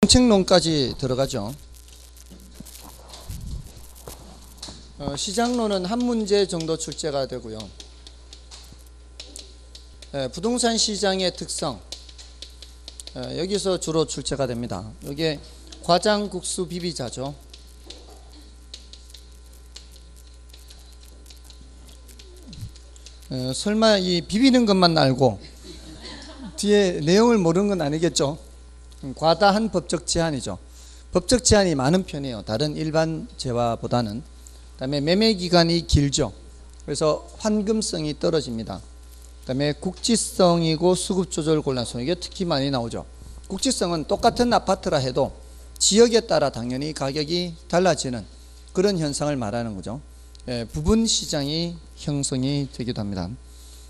정책론까지 들어가죠. 시장론은 한 문제 정도 출제가 되고요. 부동산 시장의 특성, 여기서 주로 출제가 됩니다. 이게 과장국수 비비자죠. 설마 이 비비는 것만 알고 뒤에 내용을 모르는 건 아니겠죠. 과다한 법적 제한이죠. 법적 제한이 많은 편이에요. 다른 일반 재화보다는. 그 다음에 매매 기간이 길죠. 그래서 환금성이 떨어집니다. 그 다음에 국지성이고 수급 조절 곤란성, 이게 특히 많이 나오죠. 국지성은 똑같은 아파트라 해도 지역에 따라 당연히 가격이 달라지는 그런 현상을 말하는 거죠. 부분 시장이 형성이 되기도 합니다.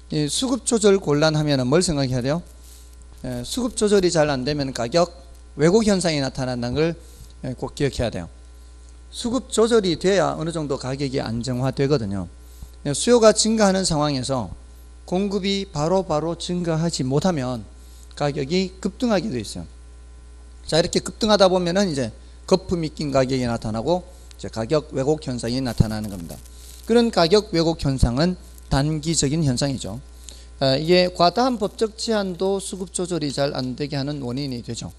이 수급 조절 곤란하면 뭘 생각해야 돼요? 수급 조절이 잘 안 되면 가격 왜곡 현상이 나타난다는 걸 꼭 기억해야 돼요. 수급 조절이 돼야 어느 정도 가격이 안정화되거든요. 수요가 증가하는 상황에서 공급이 바로 증가하지 못하면 가격이 급등하게 돼 있어요. 자, 이렇게 급등하다 보면은 이제 거품이 낀 가격이 나타나고 이제 가격 왜곡 현상이 나타나는 겁니다. 그런 가격 왜곡 현상은 단기적인 현상이죠. 이게 과다한 법적 제한도 수급 조절이 잘 안 되게 하는 원인이 되죠.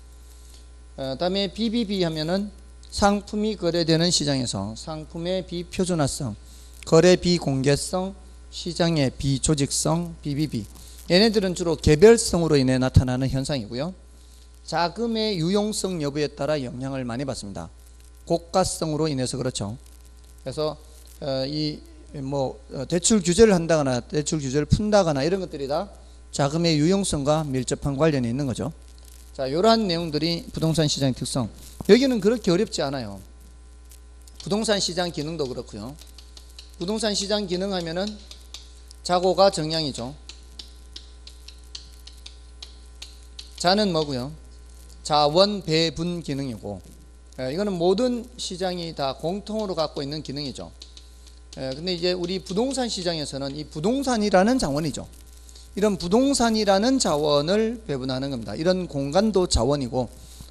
다음에 BBB 하면은 상품이 거래되는 시장에서 상품의 비표준화성, 거래 비공개성, 시장의 비조직성, BBB. 얘네들은 주로 개별성으로 인해 나타나는 현상이고요. 자금의 유용성 여부에 따라 영향을 많이 받습니다. 고가성으로 인해서 그렇죠. 그래서 대출 규제를 한다거나 대출 규제를 푼다거나 이런 것들이 다 자금의 유용성과 밀접한 관련이 있는 거죠. 자, 이러한 내용들이 부동산 시장의 특성. 여기는 그렇게 어렵지 않아요. 부동산 시장 기능도 그렇고요. 부동산 시장 기능 하면은 자고가 정량이죠. 자는 뭐고요? 자원 배분 기능이고, 이거는 모든 시장이 다 공통으로 갖고 있는 기능이죠. 근데 이제 우리 부동산 시장에서는 이 부동산이라는 자원이죠. 이런 부동산이라는 자원을 배분하는 겁니다. 이런 공간도 자원이고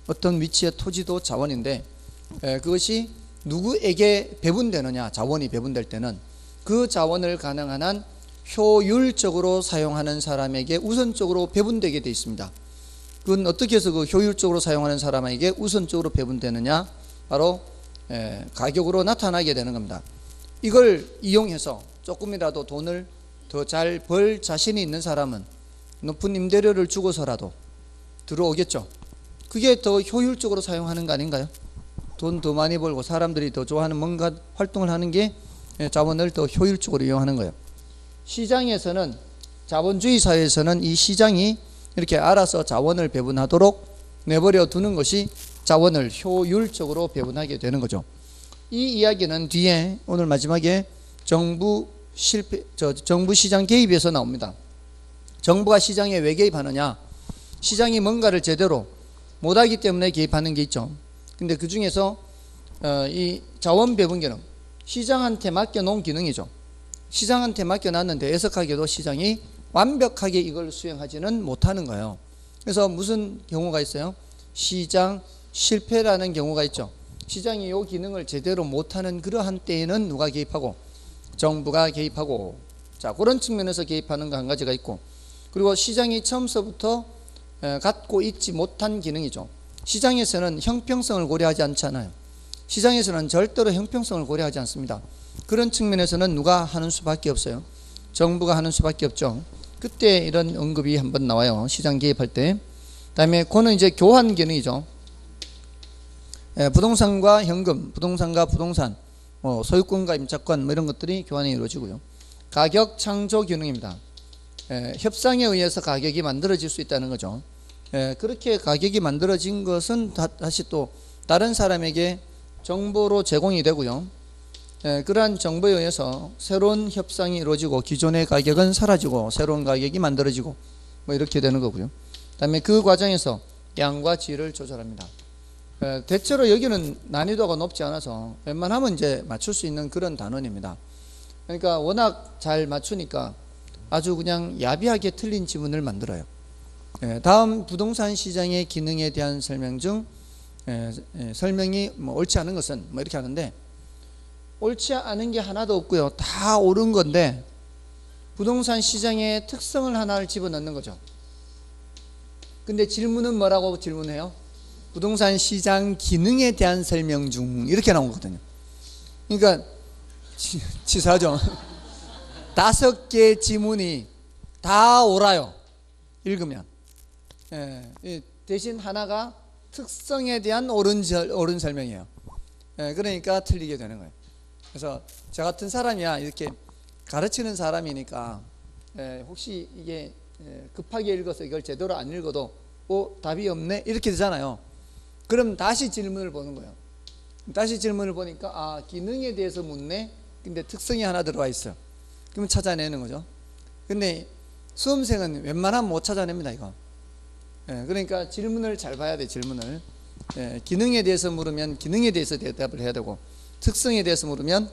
어떤 위치의 토지도 자원인데, 그것이 누구에게 배분되느냐, 자원이 배분될 때는 그 자원을 가능한 한 효율적으로 사용하는 사람에게 우선적으로 배분되게 되어 있습니다. 그건 어떻게 해서 그 효율적으로 사용하는 사람에게 우선적으로 배분되느냐, 바로 가격으로 나타나게 되는 겁니다. 이걸 이용해서 조금이라도 돈을 더 잘 벌 자신이 있는 사람은 높은 임대료를 주고서라도 들어오겠죠. 그게 더 효율적으로 사용하는 거 아닌가요? 돈 더 많이 벌고 사람들이 더 좋아하는 뭔가 활동을 하는 게 자원을 더 효율적으로 이용하는 거예요. 시장에서는, 자본주의 사회에서는 이 시장이 이렇게 알아서 자원을 배분하도록 내버려 두는 것이 자원을 효율적으로 배분하게 되는 거죠. 이 이야기는 뒤에 오늘 마지막에 정부 시장 개입에서 나옵니다. 정부가 시장에 왜 개입하느냐? 시장이 뭔가를 제대로 못하기 때문에 개입하는 게 있죠. 근데 그 중에서 이 자원 배분 기능, 시장한테 맡겨놓은 기능이죠. 시장한테 맡겨놨는데 애석하게도 시장이 완벽하게 이걸 수행하지는 못하는 거예요. 그래서 무슨 경우가 있어요? 시장 실패라는 경우가 있죠. 시장이 이 기능을 제대로 못하는 그러한 때에는 누가 개입하고? 정부가 개입하고. 자, 그런 측면에서 개입하는 거 한 가지가 있고, 그리고 시장이 처음서부터 갖고 있지 못한 기능이죠. 시장에서는 형평성을 고려하지 않잖아요. 시장에서는 절대로 형평성을 고려하지 않습니다. 그런 측면에서는 누가 하는 수밖에 없어요? 정부가 하는 수밖에 없죠. 그때 이런 언급이 한번 나와요. 시장 개입할 때. 그다음에 그거는 이제 교환 기능이죠. 부동산과 현금, 부동산과 부동산, 소유권과 임차권 이런 것들이 교환이 이루어지고요. 가격 창조 기능입니다. 협상에 의해서 가격이 만들어질 수 있다는 거죠. 그렇게 가격이 만들어진 것은 다시 또 다른 사람에게 정보로 제공이 되고요. 그러한 정보에 의해서 새로운 협상이 이루어지고 기존의 가격은 사라지고 새로운 가격이 만들어지고 뭐 이렇게 되는 거고요. 그다음에 그 과정에서 양과 질을 조절합니다. 대체로 여기는 난이도가 높지 않아서 웬만하면 이제 맞출 수 있는 그런 단원입니다. 그러니까 워낙 잘 맞추니까 아주 그냥 야비하게 틀린 지문을 만들어요. 다음 부동산 시장의 기능에 대한 설명 중 설명이 뭐 옳지 않은 것은 뭐 이렇게 하는데, 옳지 않은 게 하나도 없고요. 다 옳은 건데 부동산 시장의 특성을 하나를 집어넣는 거죠. 근데 질문은 뭐라고 질문해요? 부동산 시장 기능에 대한 설명 중, 이렇게 나오거든요. 그러니까 치사하죠. 5개 지문이 다 옳아요, 읽으면. 대신 하나가 특성에 대한 옳은 설명이에요. 그러니까 틀리게 되는 거예요. 그래서 저 같은 사람이야, 이렇게 가르치는 사람이니까 혹시 이게 급하게 읽어서 이걸 제대로 안 읽어도 답이 없네, 이렇게 되잖아요. 그럼 다시 질문을 보는 거예요. 다시 질문을 보니까 기능에 대해서 묻네. 근데 특성이 하나 들어와 있어요. 그럼 찾아내는 거죠. 근데 수험생은 웬만하면 못 찾아냅니다, 이거. 그러니까 질문을 잘 봐야 돼, 질문을. 기능에 대해서 물으면 기능에 대해서 대답을 해야 되고, 특성에 대해서 물으면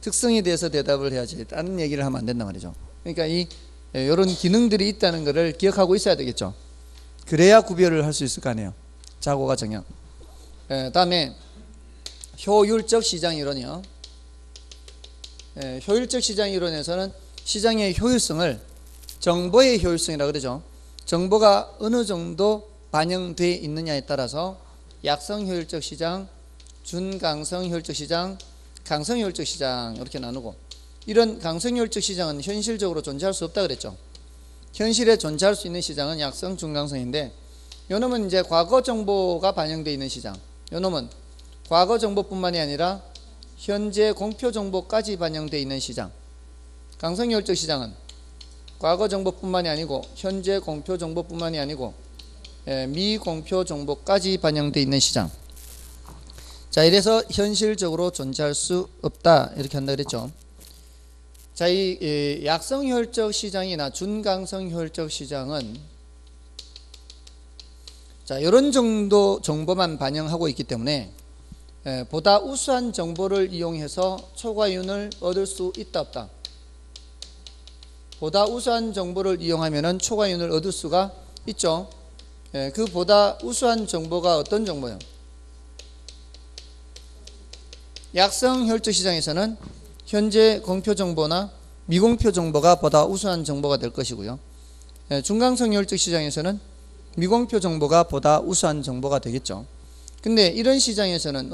특성에 대해서 대답을 해야지, 다른 얘기를 하면 안 된단 말이죠. 그러니까 이런 기능들이 있다는 것을 기억하고 있어야 되겠죠. 그래야 구별을 할 수 있을 거 아니에요. 자고가 정형. 다음에 효율적 시장 이론이요. 효율적 시장 이론에서는 시장의 효율성을 정보의 효율성이라고 그러죠. 정보가 어느 정도 반영되어 있느냐에 따라서 약성 효율적 시장, 준강성 효율적 시장, 강성 효율적 시장, 이렇게 나누고, 이런 강성 효율적 시장은 현실적으로 존재할 수 없다 그랬죠. 현실에 존재할 수 있는 시장은 약성, 준강성인데, 요놈은 이제 과거 정보가 반영되어 있는 시장, 요놈은 과거 정보뿐만이 아니라 현재 공표 정보까지 반영되어 있는 시장. 강성 효율적 시장은 과거 정보뿐만이 아니고 현재 공표 정보뿐만이 아니고 미공표 정보까지 반영되어 있는 시장. 자, 이래서 현실적으로 존재할 수 없다, 이렇게 한다 그랬죠. 자, 이 약성 효율적 시장이나 준강성 효율적 시장은 자, 이런 정도 정보만 반영하고 있기 때문에 보다 우수한 정보를 이용해서 초과이윤을 얻을 수 있다 없다? 보다 우수한 정보를 이용하면 초과이윤을 얻을 수가 있죠. 그 보다 우수한 정보가 어떤 정보예요? 약성 효율적 시장에서는 현재 공표 정보나 미공표 정보가 보다 우수한 정보가 될 것이고요. 중강성 효율적 시장에서는 미공표 정보가 보다 우수한 정보가 되겠죠. 근데 이런 시장에서는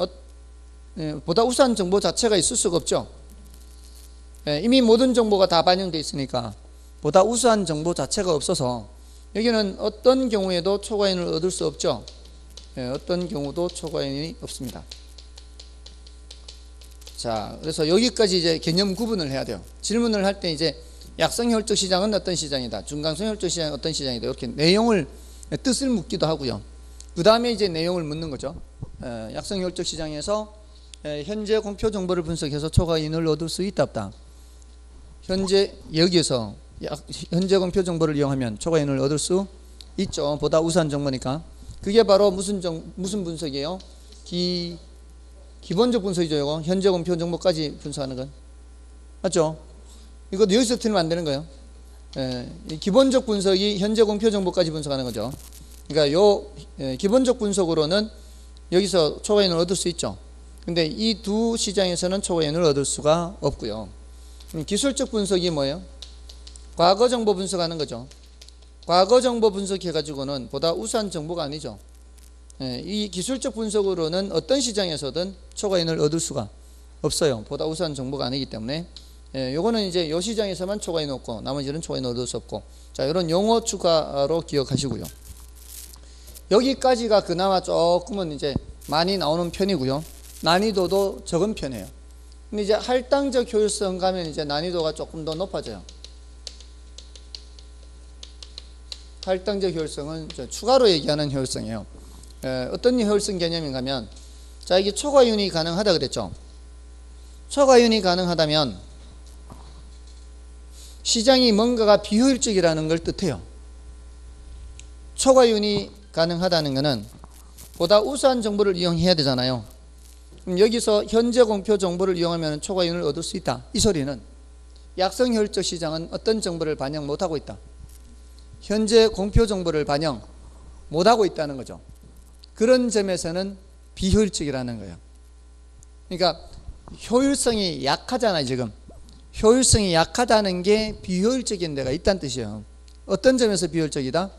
보다 우수한 정보 자체가 있을 수가 없죠. 이미 모든 정보가 다 반영되어 있으니까 보다 우수한 정보 자체가 없어서 여기는 어떤 경우에도 초과이윤을 얻을 수 없죠. 어떤 경우도 초과이윤이 없습니다. 자, 그래서 여기까지 이제 개념 구분을 해야 돼요. 질문을 할 때 이제 약성 효율적 시장은 어떤 시장이다, 중강성 효율적 시장은 어떤 시장이다, 이렇게 내용을, 뜻을 묻기도 하고요. 그 다음에 이제 내용을 묻는 거죠. 약성 효율적 시장에서 현재 공표 정보를 분석해서 초과이윤을 얻을 수 있다 없다? 현재 여기에서 현재 공표 정보를 이용하면 초과이윤을 얻을 수 있죠. 보다 우수한 정보니까. 그게 바로 무슨 분석이에요? 기본적 분석이죠. 이거 현재 공표 정보까지 분석하는 건 맞죠? 이것도 여기서 틀리면 안 되는 거예요. 기본적 분석이 현재 공표 정보까지 분석하는 거죠. 그러니까 기본적 분석으로는 여기서 초과이윤을 얻을 수 있죠. 근데 이 두 시장에서는 초과이윤을 얻을 수가 없고요. 기술적 분석이 뭐예요? 과거 정보 분석하는 거죠. 과거 정보 분석해 가지고는 보다 우수한 정보가 아니죠. 이 기술적 분석으로는 어떤 시장에서든 초과이윤을 얻을 수가 없어요. 보다 우수한 정보가 아니기 때문에. 요거는 이제 요 시장에서만 초과이윤 없고 나머지는 초과이윤 얻을 수 없고. 자, 이런 용어 추가로 기억하시고요. 여기까지가 그나마 조금은 이제 많이 나오는 편이고요. 난이도도 적은 편이에요. 근데 이제 할당적 효율성 가면 이제 난이도가 조금 더 높아져요. 할당적 효율성은 추가로 얘기하는 효율성이에요. 어떤 효율성 개념인가 하면, 자, 이게 초과이윤이 가능하다 그랬죠. 초과이윤이 가능하다면 시장이 뭔가가 비효율적이라는 걸 뜻해요. 초과이윤이 가능하다는 것은 보다 우수한 정보를 이용해야 되잖아요. 그럼 여기서 현재 공표 정보를 이용하면 초과이윤을 얻을 수 있다. 이 소리는 약성 효율적 시장은 어떤 정보를 반영 못하고 있다? 현재 공표 정보를 반영 못하고 있다는 거죠. 그런 점에서는 비효율적이라는 거예요. 그러니까 효율성이 약하잖아요. 지금 효율성이 약하다는 게 비효율적인 데가 있다는 뜻이에요. 어떤 점에서 비효율적이다?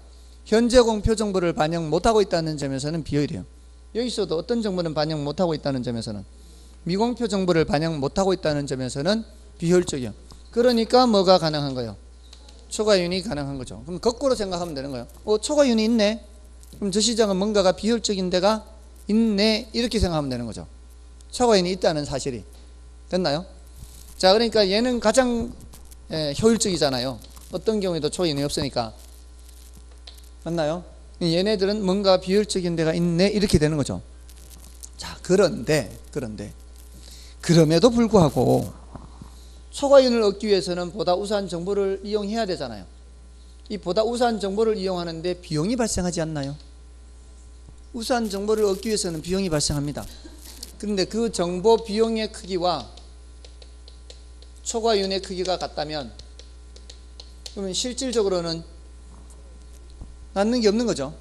현재 공표 정보를 반영 못하고 있다는 점에서는 비효율이에요. 여기서도 어떤 정보는 반영 못하고 있다는 점에서는, 미공표 정보를 반영 못하고 있다는 점에서는 비효율적이에요. 그러니까 뭐가 가능한 거예요? 초과이윤이 가능한 거죠. 그럼 거꾸로 생각하면 되는 거예요. 초과이윤이 있네? 그럼 저 시장은 뭔가가 비효율적인 데가 있네, 이렇게 생각하면 되는 거죠. 초과이윤이 있다는 사실이. 됐나요? 자, 그러니까 얘는 가장 효율적이잖아요. 어떤 경우에도 초과이윤이 없으니까. 맞나요? 얘네들은 뭔가 비효율적인 데가 있네, 이렇게 되는 거죠. 자, 그런데 그럼에도 불구하고 초과이윤을 얻기 위해서는 보다 우수한 정보를 이용해야 되잖아요. 이 보다 우수한 정보를 이용하는데 비용이 발생하지 않나요? 우수한 정보를 얻기 위해서는 비용이 발생합니다. 그런데 그 정보 비용의 크기와 초과이윤의 크기가 같다면, 그러면 실질적으로는 남는 게 없는 거죠.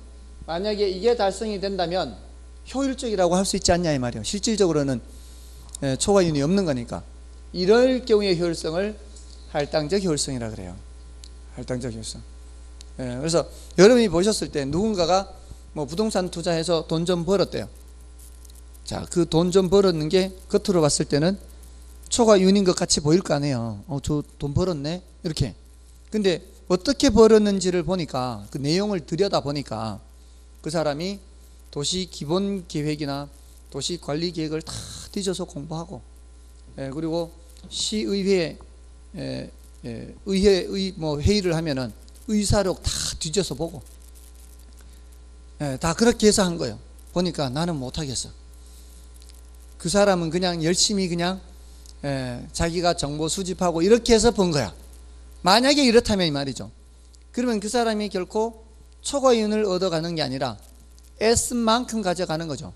만약에 이게 달성이 된다면 효율적이라고 할 수 있지 않냐 이 말이에요. 실질적으로는 초과이윤이 없는 거니까. 이럴 경우의 효율성을 할당적 효율성이라 그래요. 할당적 효율성. 그래서 여러분이 보셨을 때 누군가가 뭐 부동산 투자해서 돈 좀 벌었대요. 자, 그 돈 좀 벌었는 게 겉으로 봤을 때는 초과이윤인 것 같이 보일 거 아니에요. 저 돈 벌었네, 이렇게. 근데 어떻게 벌었는지를 보니까, 그 내용을 들여다 보니까 그 사람이 도시 기본 계획이나 도시 관리 계획을 다 뒤져서 공부하고, 그리고 시의회 뭐 회의를 하면은 의사록 다 뒤져서 보고, 다 그렇게 해서 한 거예요. 보니까 나는 못하겠어. 그 사람은 그냥 열심히 그냥 자기가 정보 수집하고 이렇게 해서 본 거야. 만약에 이렇다면 이 말이죠. 그러면 그 사람이 결코 초과이윤을 얻어가는 게 아니라 S만큼 가져가는 거죠.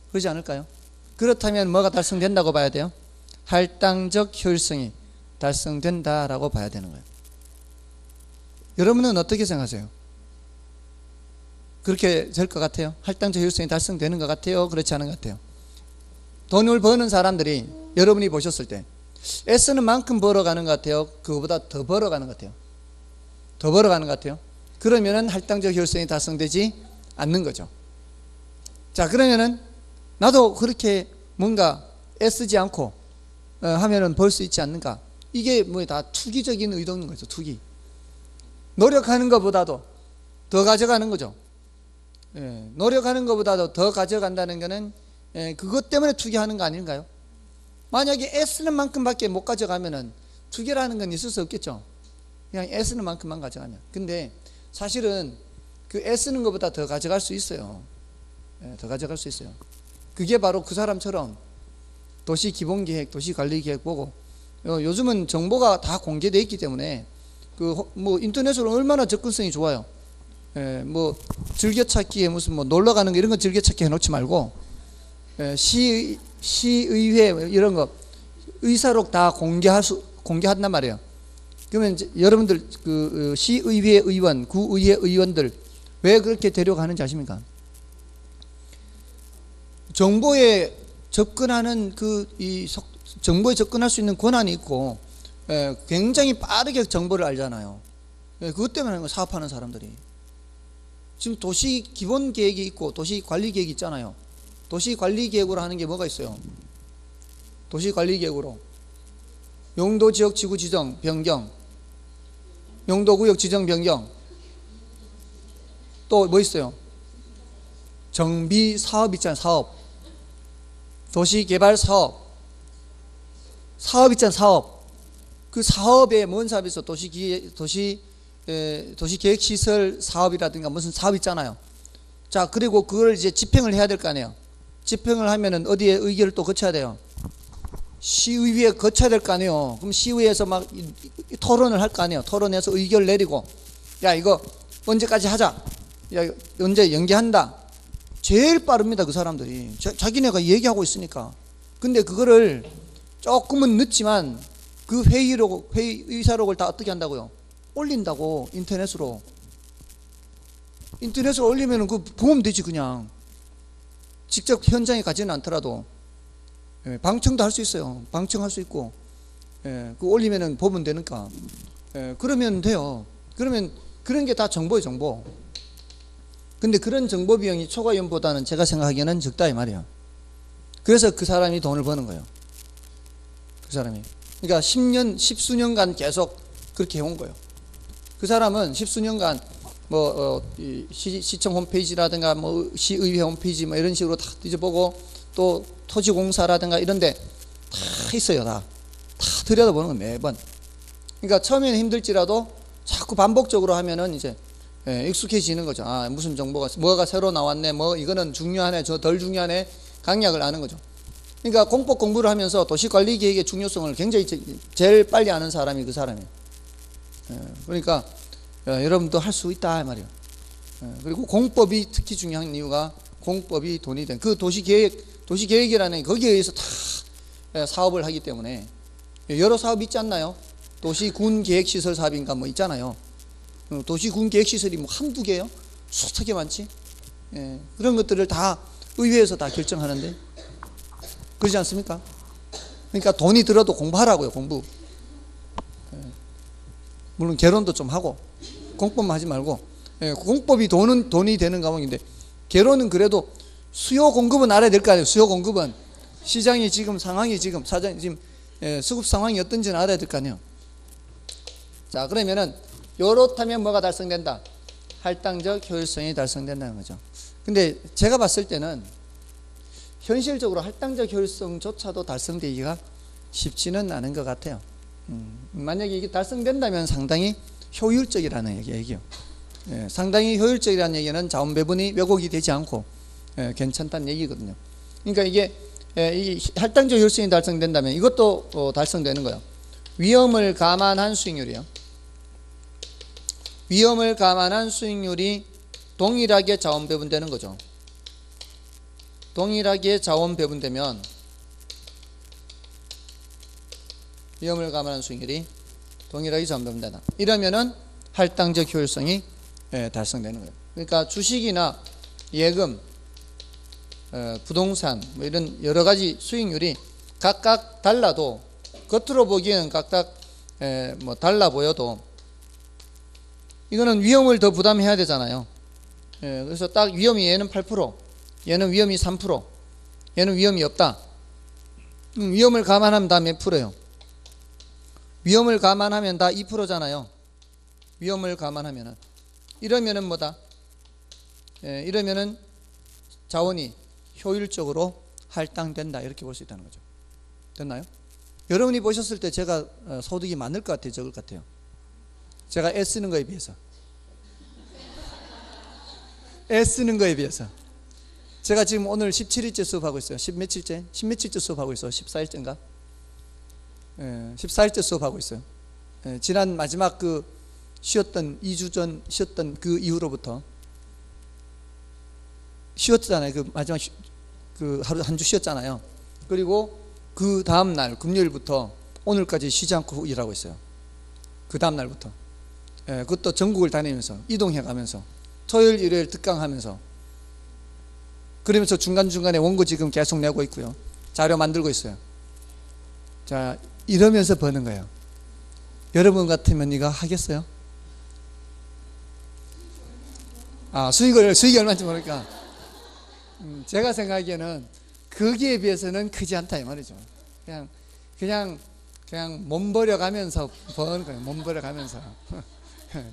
그러지 않을까요? 그렇다면 뭐가 달성된다고 봐야 돼요? 할당적 효율성이 달성된다라고 봐야 되는 거예요. 여러분은 어떻게 생각하세요? 그렇게 될 것 같아요? 할당적 효율성이 달성되는 것 같아요? 그렇지 않은 것 같아요? 돈을 버는 사람들이 여러분이 보셨을 때 S는 만큼 벌어가는 것 같아요? 그거보다 더 벌어가는 것 같아요? 더 벌어가는 것 같아요? 그러면은 할당적 효율성이 달성되지 않는 거죠. 자, 그러면은 나도 그렇게 뭔가 애쓰지 않고 하면은 벌 수 있지 않는가? 이게 뭐 다 투기적인 의도인 거죠. 투기. 노력하는 것보다도 더 가져가는 거죠. 노력하는 것보다도 더 가져간다는 거는 그것 때문에 투기하는 거 아닌가요? 만약에 애쓰는 만큼밖에 못 가져가면은 투기라는 건 있을 수 없겠죠. 그냥 애쓰는 만큼만 가져가면. 근데 사실은 그 애쓰는 것보다 더 가져갈 수 있어요. 더 가져갈 수 있어요. 그게 바로 그 사람처럼 도시 기본계획, 도시 관리계획 보고, 요즘은 정보가 다 공개되어 있기 때문에 뭐 인터넷으로 얼마나 접근성이 좋아요. 뭐 즐겨찾기에 무슨 뭐 놀러 가는 거 이런 거 즐겨찾기 해놓지 말고, 시의회 이런 거 의사록 다 공개한단 말이에요. 그러면 이제 여러분들 그 시의회 의원, 구의회 의원들 왜 그렇게 데려가는지 아십니까? 정보에 접근하는 정보에 접근할 수 있는 권한이 있고, 굉장히 빠르게 정보를 알잖아요. 그것 때문에 사업하는 사람들이. 지금 도시 기본 계획이 있고 도시 관리 계획이 있잖아요. 도시 관리 계획으로 하는 게 뭐가 있어요? 도시 관리 계획으로 용도 지역 지구 지정 변경, 용도 구역 지정 변경, 또 뭐 있어요? 정비 사업 있잖아요. 사업, 도시 개발 사업 있잖아요. 사업. 그 사업에 뭔 사업이 있어? 도시 계획 시설 사업이라든가 무슨 사업 있잖아요. 자, 그리고 그걸 이제 집행을 해야 될 거 아니에요. 집행을 하면은 어디에 의결을 또 거쳐야 돼요? 시의회에 거쳐야 될 거 아니에요. 그럼 시의회에서 막 토론을 할 거 아니에요. 토론해서 의결 내리고, 야, 이거 언제까지 하자, 야, 언제 연기한다. 제일 빠릅니다, 그 사람들이. 자기네가 얘기하고 있으니까. 근데 그거를 조금은 늦지만 그 의사록을 다 어떻게 한다고요? 올린다고. 인터넷으로 올리면은 그 보면 되지. 그냥 직접 현장에 가지는 않더라도 방청도 할 수 있어요. 방청할 수 있고, 그 올리면은 보면 되니까, 그러면 돼요. 그러면 그런 게 다 정보예요, 정보. 근데 그런 정보 비용이 초과위험보다는 제가 생각하기에는 적다 이 말이에요. 그래서 그 사람이 돈을 버는 거예요. 그 사람이. 그러니까 10년, 10수년간 계속 그렇게 해온 거예요. 그 사람은 10수년간 시청 홈페이지라든가 시의회 홈페이지 이런 식으로 다 뒤져보고, 또 토지공사라든가 이런데 다 있어요. 다 들여다보는 거예요, 매번. 그러니까 처음에는 힘들지라도 자꾸 반복적으로 하면은 이제 익숙해지는 거죠. 아, 무슨 정보가 뭐가 새로 나왔네, 이거는 중요하네, 저 덜 중요하네, 강약을 아는 거죠. 그러니까 공법 공부를 하면서 도시관리계획의 중요성을 굉장히 제일 빨리 아는 사람이 그 사람이에요. 그러니까 여러분도 할 수 있다 이 말이에요. 그리고 공법이 특히 중요한 이유가 공법이 돈이 된 그 도시계획이라는 거기에 의해서 다 사업을 하기 때문에 여러 사업이 있지 않나요? 도시군계획시설 사업인가 있잖아요. 도시군계획시설이 한두 개요? 수많게 많지. 그런 것들을 다 의회에서 다 결정하는데, 그러지 않습니까? 그러니까 돈이 들어도 공부하라고요, 공부. 물론 개론도 좀 하고 공법만 하지 말고, 공법이 돈이 되는 과목인데, 개론은 그래도 수요 공급은 알아야 될 거 아니에요. 수요 공급은 시장이 지금 상황이 사장이 지금 수급 상황이 어떤지는 알아야 될 거 아니에요. 자, 그러면은 요렇다면 뭐가 달성된다? 할당적 효율성이 달성된다는 거죠. 근데 제가 봤을 때는 현실적으로 할당적 효율성조차도 달성되기가 쉽지는 않은 것 같아요. 만약에 이게 달성된다면 상당히 효율적이라는 얘기예요. 상당히 효율적이라는 얘기는 자원 배분이 왜곡이 되지 않고 괜찮다는 얘기거든요. 그러니까 이게 이 할당적 효율성이 달성된다면 이것도 달성되는 거예요. 위험을 감안한 수익률이요. 위험을 감안한 수익률이 동일하게 자원 배분되는 거죠. 동일하게 자원 배분되면 위험을 감안한 수익률이 동일하게 자원 배분된다. 이러면은 할당적 효율성이 달성되는 거예요. 그러니까 주식이나 예금, 부동산 이런 여러 가지 수익률이 각각 달라도, 겉으로 보기에는 각각 달라 보여도 이거는 위험을 더 부담해야 되잖아요. 그래서 딱 위험이 얘는 8%, 얘는 위험이 3%, 얘는 위험이 없다. 위험을 감안하면 다 몇 프로예요? 위험을 감안하면 다 2%잖아요. 위험을 감안하면은. 이러면은 뭐다? 이러면은 자원이 효율적으로 할당된다, 이렇게 볼 수 있다는 거죠. 됐나요? 여러분이 보셨을 때 제가 소득이 많을 것 같아요, 적을 것 같아요? 제가 애쓰는 거에 비해서. 애쓰는 거에 비해서. 제가 지금 오늘 17일째 수업하고 있어요. 10며칠째 수업하고 있어요. 14일째인가? 14일째 수업하고 있어요. 지난 마지막 2주 전 쉬었던 그 이후로부터 쉬었잖아요. 그 마지막 하루 한 주 쉬었잖아요. 그리고 그 다음 날 금요일부터 오늘까지 쉬지 않고 일하고 있어요. 그 다음 날부터. 그것도 전국을 다니면서 이동해 가면서 토요일 일요일 특강하면서, 그러면서 중간중간에 원고 지금 계속 내고 있고요. 자료 만들고 있어요. 자, 이러면서 버는 거예요. 여러분 같으면 이거 하겠어요? 수익이 얼마인지 모르니까. 제가 생각하기에는 거기에 비해서는 크지 않다 이 말이죠. 그냥 몸버려가면서 버는 거예요. 몸버려가면서.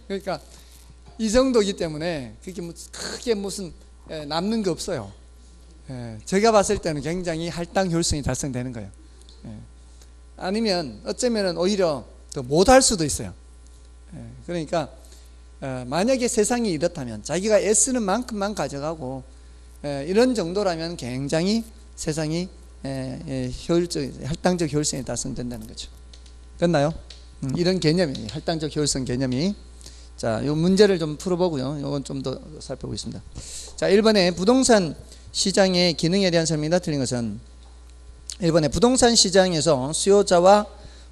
그러니까 이 정도이기 때문에 그게 크게 무슨 남는 게 없어요. 제가 봤을 때는 굉장히 할당 효율성이 달성되는 거예요. 아니면 어쩌면 오히려 더 못할 수도 있어요. 그러니까 만약에 세상이 이렇다면, 자기가 애쓰는 만큼만 가져가고 이런 정도라면 굉장히 세상이 할당적 효율성이 달성된다는 거죠. 됐나요? 이런 개념이, 할당적 효율성 개념이. 자, 이 문제를 좀 풀어보고요. 이건 좀 더 살펴보겠습니다. 자, 1번에 부동산 시장의 기능에 대한 설명이다. 틀린 것은 1번에 부동산 시장에서 수요자와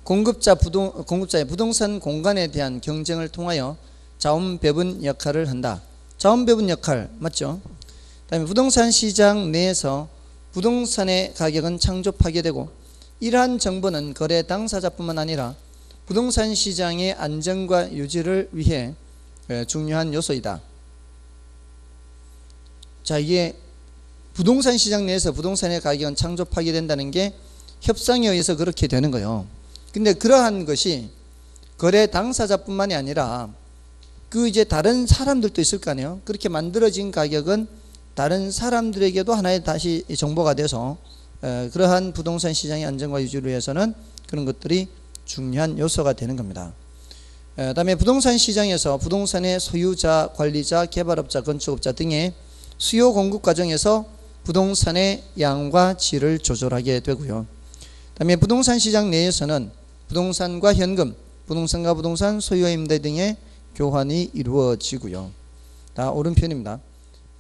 공급자의 부동산 공간에 대한 경쟁을 통하여 자원 배분 역할을 한다. 자원 배분 역할 맞죠? 그다음에 부동산 시장 내에서 부동산의 가격은 창조 파괴되고 이러한 정보는 거래 당사자뿐만 아니라 부동산 시장의 안정과 유지를 위해 중요한 요소이다. 자, 이게 부동산 시장 내에서 부동산의 가격은 창조 파괴된다는 게 협상에 의해서 그렇게 되는 거예요. 근데 그러한 것이 거래 당사자뿐만이 아니라 그 이제 다른 사람들도 있을 거 아니에요. 그렇게 만들어진 가격은 다른 사람들에게도 하나의 다시 정보가 돼서 그러한 부동산 시장의 안정과 유지를 위해서는 그런 것들이 중요한 요소가 되는 겁니다. 다음에 부동산 시장에서 부동산의 소유자, 관리자, 개발업자, 건축업자 등의 수요 공급 과정에서 부동산의 양과 질을 조절하게 되고요. 다음에 부동산 시장 내에서는 부동산과 현금, 부동산과 부동산, 소유와 임대 등의 교환이 이루어지고요. 다 오른편입니다.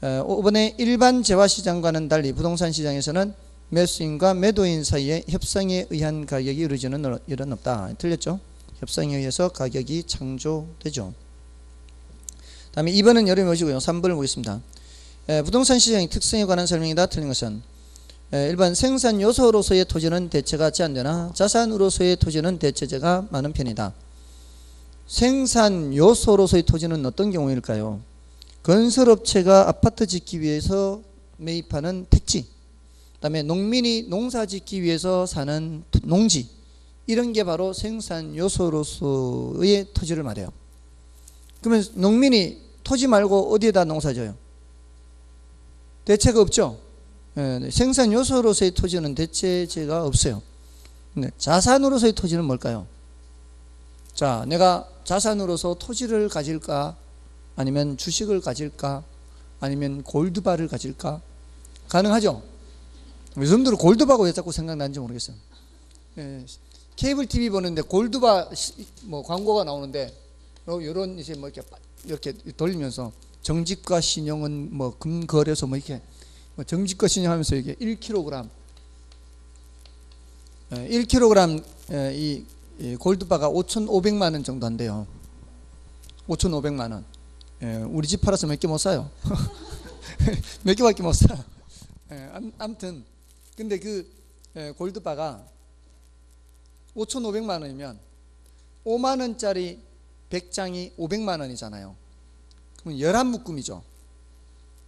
5번의 일반 재화시장과는 달리 부동산 시장에서는 매수인과 매도인 사이에 협상에 의한 가격이 이루어지는 일은 없다. 틀렸죠? 협상에 의해서 가격이 창조되죠. 다음에 2번은 여러분이 보시고요. 3번을 보겠습니다. 부동산 시장의 특성에 관한 설명이다. 틀린 것은 1번 생산 요소로서의 토지는 대체가 제한되나 자산으로서의 토지는 대체제가 많은 편이다. 생산 요소로서의 토지는 어떤 경우일까요? 건설업체가 아파트 짓기 위해서 매입하는 택지, 그 다음에 농민이 농사 짓기 위해서 사는 농지, 이런 게 바로 생산 요소로서의 토지를 말해요. 그러면 농민이 토지 말고 어디에다 농사 져요? 대체가 없죠. 생산 요소로서의 토지는 대체제가 없어요. 자산으로서의 토지는 뭘까요? 자, 내가 자산으로서 토지를 가질까? 아니면 주식을 가질까? 아니면 골드바를 가질까? 가능하죠? 여러분들은 골드바가 왜 자꾸 생각나는지 모르겠어요. 케이블 TV 보는데 골드바 뭐 광고가 나오는데 이런 이제 뭐 이렇게 돌리면서 정직과 신용은 뭐 금거래소 뭐 이렇게 정직과 신용하면서 이게 1kg 이 골드바가 5,500만 원 정도 한대요. 5,500만 원. 우리 집 팔아서 몇 개 못 사요. 몇 개밖에 못 사. 아무튼 근데 그 골드바가 5,500만 원이면 5만 원짜리 100장이 500만 원이잖아요. 그럼 11묶음이죠.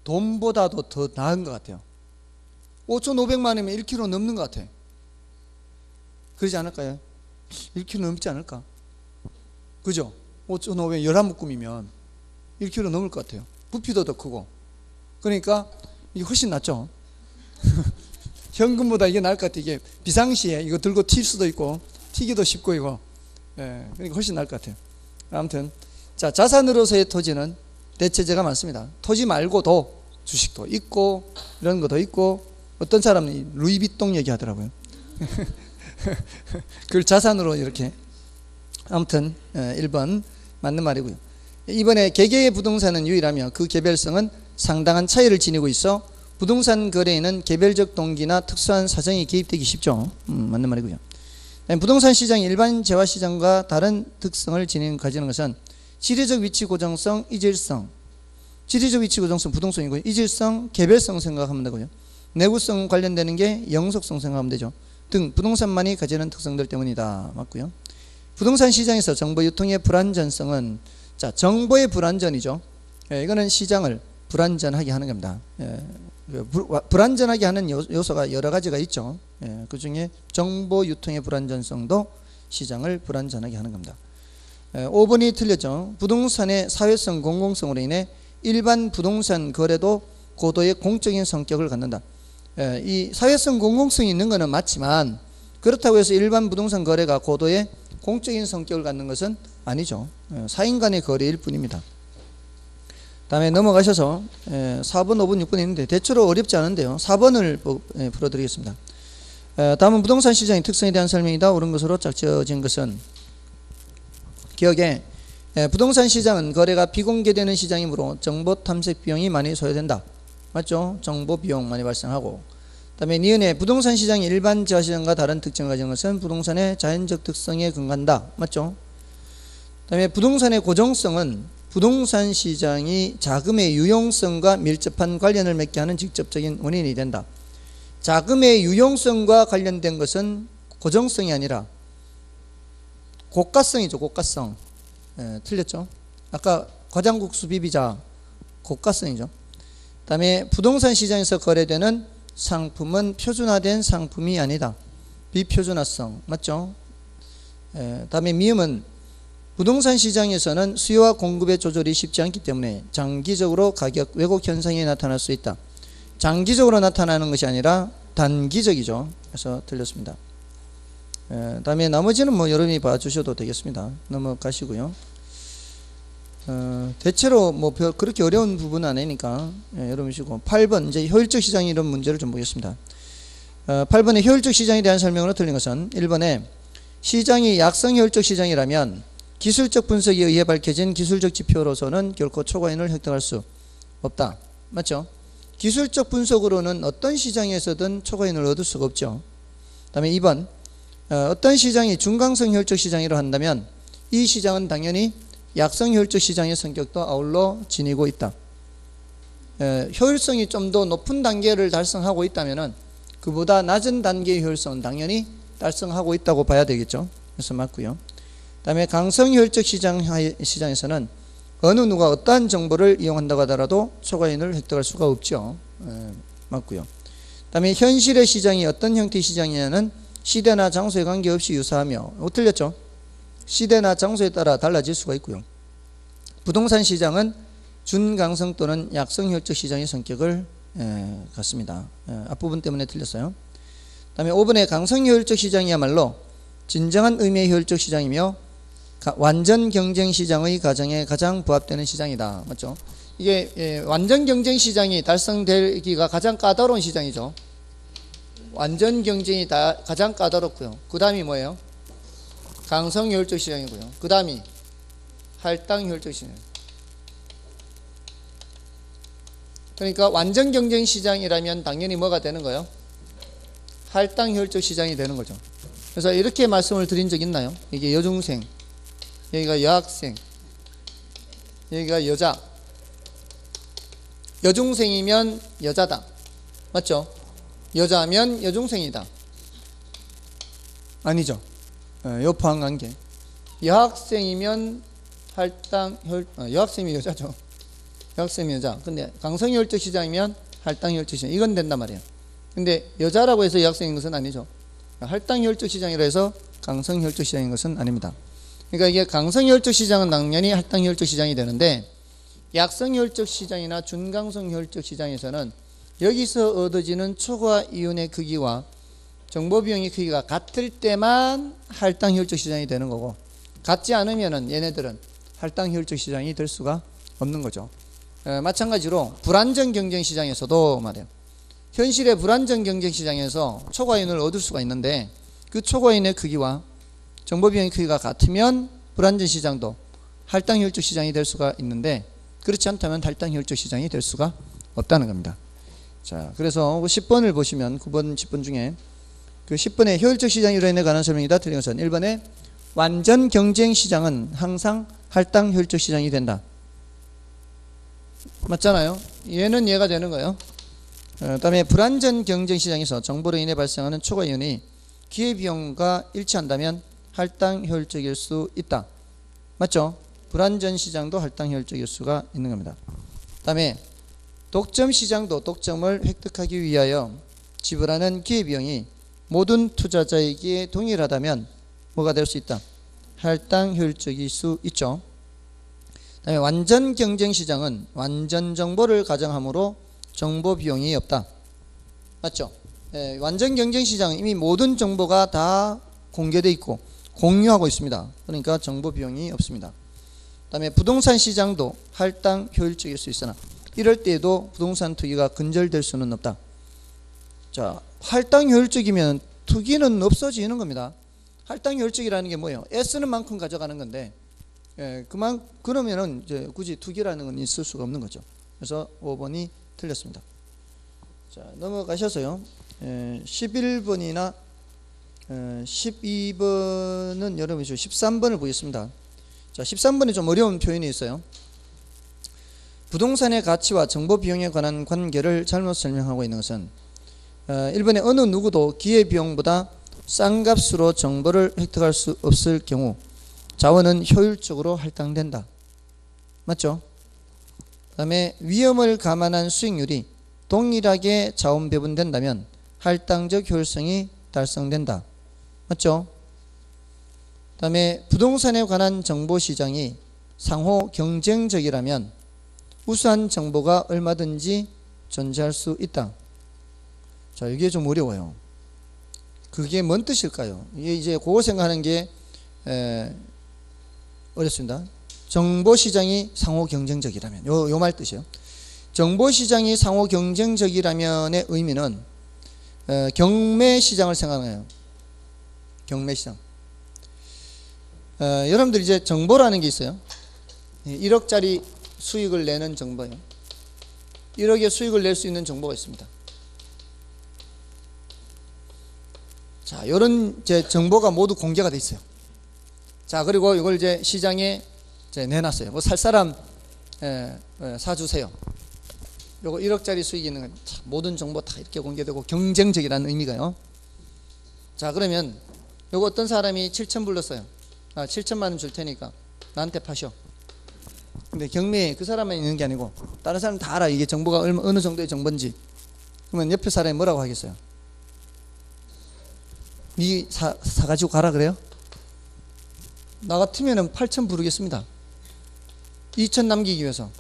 돈보다도 더 나은 것 같아요. 5,500만 원이면 1kg 넘는 것 같아요. 그러지 않을까요? 1kg 넘지 않을까? 그죠? 5,500 11묶음이면 1kg 넘을 것 같아요. 부피도 더 크고. 그러니까 이게 훨씬 낫죠. 현금보다 이게 나을 것 같아요. 이게 비상시에 이거 들고 튈 수도 있고 튀기도 쉽고 이거. 그러니까 훨씬 나을 것 같아요. 아무튼 자, 자산으로서의 토지는 대체제가 많습니다. 토지 말고도 주식도 있고 이런 것도 있고 어떤 사람은 루이비통 얘기하더라고요. 그걸 자산으로 이렇게. 아무튼 1번 맞는 말이고요. 이번에 개개의 부동산은 유일하며 그 개별성은 상당한 차이를 지니고 있어 부동산 거래에는 개별적 동기나 특수한 사정이 개입되기 쉽죠. 맞는 말이고요. 부동산 시장이 일반 재화시장과 다른 특성을 가지는 것은 지리적 위치 고정성, 이질성. 지리적 위치 고정성 부동성이고요. 이질성, 개별성 생각하면 되고요. 내구성 관련되는 게 영속성 생각하면 되죠. 등 부동산만이 가지는 특성들 때문이다. 맞고요. 부동산 시장에서 정보 유통의 불안전성은 자, 정보의 불안전이죠. 이거는 시장을 불안전하게 하는 겁니다. 불안전하게 하는 요소가 여러 가지가 있죠. 그 중에 정보 유통의 불안전성도 시장을 불안전하게 하는 겁니다. 5번이 틀렸죠. 부동산의 사회성 공공성으로 인해 일반 부동산 거래도 고도의 공적인 성격을 갖는다. 이 사회성 공공성이 있는 것은 맞지만 그렇다고 해서 일반 부동산 거래가 고도의 공적인 성격을 갖는 것은 아니죠. 사인 간의 거래일 뿐입니다. 다음에 넘어가셔서 4번, 5번, 6번 있는데 대체로 어렵지 않은데요. 4번을 풀어드리겠습니다. 다음은 부동산 시장의 특성에 대한 설명이다. 옳은 것으로 짝지어진 것은 기억에 부동산 시장은 거래가 비공개되는 시장이므로 정보 탐색 비용이 많이 소요된다. 맞죠? 정보 비용 많이 발생하고. 다음에 니은에 부동산 시장이 일반 재화시장과 다른 특징을 가진 것은 부동산의 자연적 특성에 근거한다. 맞죠? 다음에 부동산의 고정성은 부동산 시장이 자금의 유용성과 밀접한 관련을 맺게 하는 직접적인 원인이 된다. 자금의 유용성과 관련된 것은 고정성이 아니라 고가성이죠. 고가성. 틀렸죠. 아까 과장국수 비비자 고가성이죠. 그 다음에 부동산 시장에서 거래되는 상품은 표준화된 상품이 아니다. 비표준화성. 맞죠? 다음에 미음은 부동산 시장에서는 수요와 공급의 조절이 쉽지 않기 때문에 장기적으로 가격 왜곡 현상이 나타날 수 있다. 장기적으로 나타나는 것이 아니라 단기적이죠. 그래서 틀렸습니다. 다음에 나머지는 뭐 여러분이 봐주셔도 되겠습니다. 넘어가시고요. 대체로 뭐 그렇게 어려운 부분은 아니니까 여러분 쉬고 8번 이제 효율적 시장 이런 문제를 좀 보겠습니다. 8번에 효율적 시장에 대한 설명으로 틀린 것은 1번에 시장이 약성 효율적 시장이라면 기술적 분석에 의해 밝혀진 기술적 지표로서는 결코 초과인을 획득할 수 없다. 맞죠? 기술적 분석으로는 어떤 시장에서든 초과인을 얻을 수가 없죠. 그 다음에 2번 어떤 시장이 중강성 효율적 시장이라 한다면 이 시장은 당연히 약성 효율적 시장의 성격도 아울러 지니고 있다. 효율성이 좀 더 높은 단계를 달성하고 있다면 그보다 낮은 단계의 효율성은 당연히 달성하고 있다고 봐야 되겠죠. 그래서 맞고요. 그 다음에 강성 효율적 시장에서는 어느 누가 어떠한 정보를 이용한다고 하더라도 초과인을 획득할 수가 없죠. 맞고요. 그 다음에 현실의 시장이 어떤 형태의 시장이냐는 시대나 장소에 관계없이 유사하며 틀렸죠. 시대나 장소에 따라 달라질 수가 있고요. 부동산 시장은 준강성 또는 약성 효율적 시장의 성격을 갖습니다. 앞부분 때문에 틀렸어요. 그 다음에 5번의 강성 효율적 시장이야말로 진정한 의미의 효율적 시장이며 완전 경쟁 시장의 가정에 가장 부합되는 시장이다. 맞죠? 이게 완전 경쟁 시장이 달성되기가 가장 까다로운 시장이죠. 완전 경쟁이 가장 까다롭고요. 그 다음이 뭐예요? 강성 효율적 시장이고요. 그 다음이 할당 효율적 시장. 그러니까 완전 경쟁 시장이라면 당연히 뭐가 되는 거예요? 할당 효율적 시장이 되는 거죠. 그래서 이렇게 말씀을 드린 적 있나요? 이게 여중생, 여기가 여학생, 여기가 여자. 여중생이면 여자다. 맞죠? 여자면 여중생이다. 아니죠. 여포한 관계. 여학생이면 할당 여학생이 여자죠. 여학생이 여자. 근데 강성 효율적 시장이면 할당 효율적 시장. 이건 된단 말이에요. 근데 여자라고 해서 여학생인 것은 아니죠. 할당 효율적 시장이라 해서 강성 효율적 시장인 것은 아닙니다. 그러니까 이게 강성 효율적 시장은 당연히 할당 효율적 시장이 되는데 약성 효율적 시장이나 준강성 효율적 시장에서는 여기서 얻어지는 초과 이윤의 크기와 정보 비용의 크기가 같을 때만 할당 효율적 시장이 되는 거고 같지 않으면은 얘네들은 할당 효율적 시장이 될 수가 없는 거죠. 마찬가지로 불안정 경쟁 시장에서도 말이에요. 현실의 불안정 경쟁 시장에서 초과이윤을 얻을 수가 있는데 그 초과이윤의 크기와 정보 비용의 크기가 같으면 불안정 시장도 할당 효율적 시장이 될 수가 있는데 그렇지 않다면 할당 효율적 시장이 될 수가 없다는 겁니다. 자, 그래서 10번을 보시면 9번, 10번 중에 그 10번의 효율적 시장으로 인해 관한 설명이다. 틀린 것은 1번에 완전 경쟁 시장은 항상 할당 효율적 시장이 된다. 맞잖아요. 얘는 얘가 되는 거예요. 그 다음에 불안전 경쟁 시장에서 정보로 인해 발생하는 초과 이윤이 기회비용과 일치한다면 할당 효율적일 수 있다. 맞죠? 불안전 시장도 할당 효율적일 수가 있는 겁니다. 그 다음에 독점 시장도 독점을 획득하기 위하여 지불하는 기회비용이 모든 투자자에게 동일하다면 뭐가 될 수 있다? 할당 효율적일 수 있죠. 그 다음에 완전 경쟁 시장은 완전 정보를 가정하므로 정보 비용이 없다. 맞죠? 완전 경쟁 시장은 이미 모든 정보가 다 공개되어 있고 공유하고 있습니다. 그러니까 정보 비용이 없습니다. 그 다음에 부동산 시장도 할당 효율적일 수 있으나 이럴 때에도 부동산 투기가 근절될 수는 없다. 자, 할당 효율적이면 투기는 없어지는 겁니다. 할당 효율적이라는 게 뭐예요? 애쓰는 만큼 가져가는 건데 그러면은 이제 굳이 투기라는 건 있을 수가 없는 거죠. 그래서 5번이 틀렸습니다. 자, 넘어가셔서요. 11번이나 12번은 여러분이 13번을 보겠습니다. 자, 13번에 좀 어려운 표현이 있어요. 부동산의 가치와 정보 비용에 관한 관계를 잘못 설명하고 있는 것은 1번에 어느 누구도 기회비용보다 싼 값으로 정보를 획득할 수 없을 경우 자원은 효율적으로 할당된다. 맞죠? 그 다음에 위험을 감안한 수익률이 동일하게 자원 배분된다면 할당적 효율성이 달성된다. 맞죠? 그 다음에 부동산에 관한 정보시장이 상호 경쟁적이라면 우수한 정보가 얼마든지 존재할 수 있다. 자, 이게 좀 어려워요. 그게 뭔 뜻일까요? 이게 이제 그거 생각하는 게 어렵습니다. 정보시장이 상호 경쟁적이라면 요 말 뜻이에요. 정보시장이 상호 경쟁적이라면의 의미는 경매시장을 생각해요. 경매시장. 여러분들 이제 정보라는 게 있어요. 1억짜리 수익을 내는 정보예요. 1억의 수익을 낼 수 있는 정보가 있습니다. 자, 요런 이제 정보가 모두 공개가 돼 있어요. 자, 그리고 이걸 이제 시장에 이제 내놨어요. 뭐 살 사람 사주세요. 요거 1억짜리 수익이 있는 거 모든 정보 다 이렇게 공개되고 경쟁적이라는 의미가요. 자, 그러면 요거 어떤 사람이 7천 불렀어요. 7천만 원 줄 테니까 나한테 파셔. 근데 경매에 그 사람만 있는 게 아니고 다른 사람 다 알아. 이게 정보가 어느 정도의 정보인지. 그러면 옆에 사람이 뭐라고 하겠어요? 니 사가지고 가라 그래요? 나 같으면은 8천 부르겠습니다. 2천 남기기 위해서.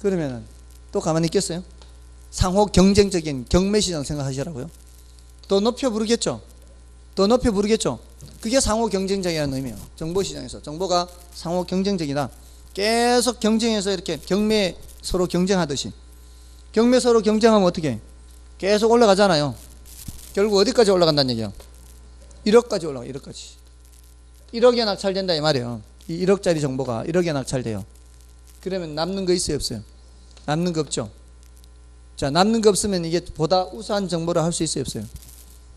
그러면은 또 가만히 있겠어요? 상호 경쟁적인 경매시장 생각하시라고요? 더 높여 부르겠죠? 더 높여 부르겠죠? 그게 상호 경쟁적이라는 의미예요. 정보시장에서 정보가 상호 경쟁적이다. 계속 경쟁해서 이렇게 경매 서로 경쟁하듯이. 경매 서로 경쟁하면 어떻게 해? 계속 올라가잖아요. 결국 어디까지 올라간다는 얘기예요? 1억까지 올라가. 1억까지. 1억에 낙찰된다 이 말이에요. 이 1억짜리 정보가 1억에 낙찰돼요. 그러면 남는 거 있어요 없어요? 남는 거 없죠. 자, 남는 거 없으면 이게 보다 우수한 정보를 할 수 있어요 없어요?